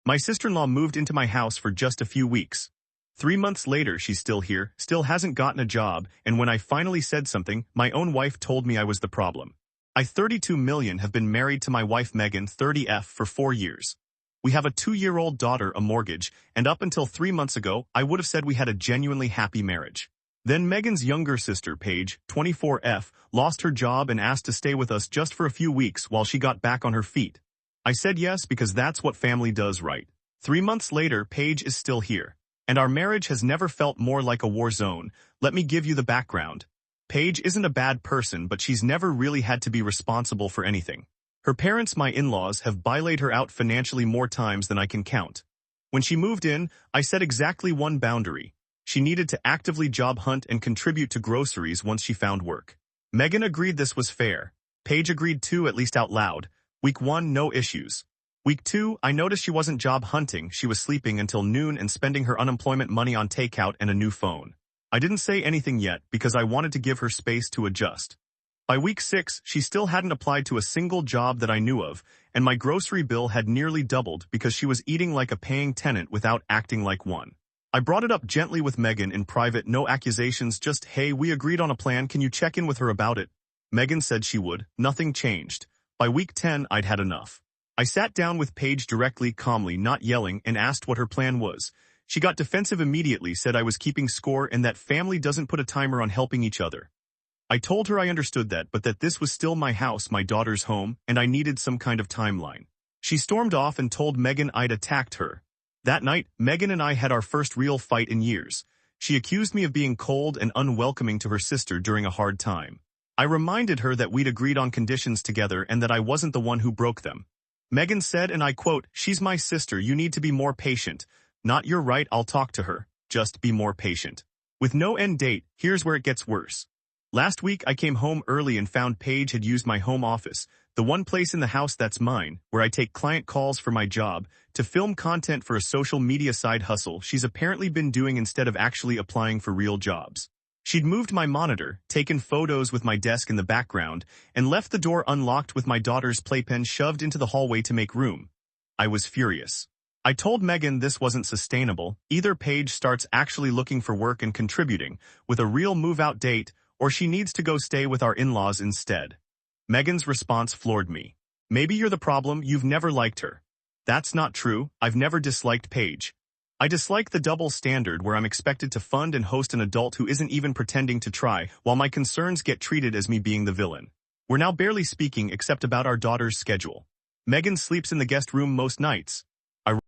My sister-in-law moved into my house for just a few weeks. 3 months later, she's still here, still hasn't gotten a job, and when I finally said something, my own wife told me I was the problem. I 32 million have been married to my wife Megan 30F for 4 years. We have a 2-year-old daughter, a mortgage, and up until 3 months ago, I would have said we had a genuinely happy marriage. Then Megan's younger sister, Paige, 24F, lost her job and asked to stay with us just for a few weeks while she got back on her feet. I said yes because that's what family does, right? 3 months later, Paige is still here. And our marriage has never felt more like a war zone. Let me give you the background. Paige isn't a bad person, but she's never really had to be responsible for anything. Her parents, my in-laws, have bailaid her out financially more times than I can count. When she moved in, I set exactly one boundary. She needed to actively job hunt and contribute to groceries once she found work. Megan agreed this was fair. Paige agreed too, at least out loud. Week 1, no issues. Week 2, I noticed she wasn't job hunting, she was sleeping until noon and spending her unemployment money on takeout and a new phone. I didn't say anything yet because I wanted to give her space to adjust. By week 6, she still hadn't applied to a single job that I knew of, and my grocery bill had nearly doubled because she was eating like a paying tenant without acting like one. I brought it up gently with Megan in private, no accusations, just, hey, we agreed on a plan, can you check in with her about it? Megan said she would. Nothing changed. By week 10, I'd had enough. I sat down with Paige directly, calmly, not yelling, and asked what her plan was. She got defensive immediately, said I was keeping score and that family doesn't put a timer on helping each other. I told her I understood that, but that this was still my house, my daughter's home, and I needed some kind of timeline. She stormed off and told Megan I'd attacked her. That night, Megan and I had our first real fight in years. She accused me of being cold and unwelcoming to her sister during a hard time. I reminded her that we'd agreed on conditions together and that I wasn't the one who broke them. Megan said, and I quote, "She's my sister, you need to be more patient. Not you're right, I'll talk to her. Just be more patient." With no end date, here's where it gets worse. Last week I came home early and found Paige had used my home office, the one place in the house that's mine, where I take client calls for my job, to film content for a social media side hustle she's apparently been doing instead of actually applying for real jobs. She'd moved my monitor, taken photos with my desk in the background, and left the door unlocked with my daughter's playpen shoved into the hallway to make room. I was furious. I told Megan this wasn't sustainable. Either Paige starts actually looking for work and contributing, with a real move-out date, or she needs to go stay with our in-laws instead. Megan's response floored me. Maybe you're the problem, you've never liked her. That's not true, I've never disliked Paige. I dislike the double standard where I'm expected to fund and host an adult who isn't even pretending to try, while my concerns get treated as me being the villain. We're now barely speaking except about our daughter's schedule. Megan sleeps in the guest room most nights.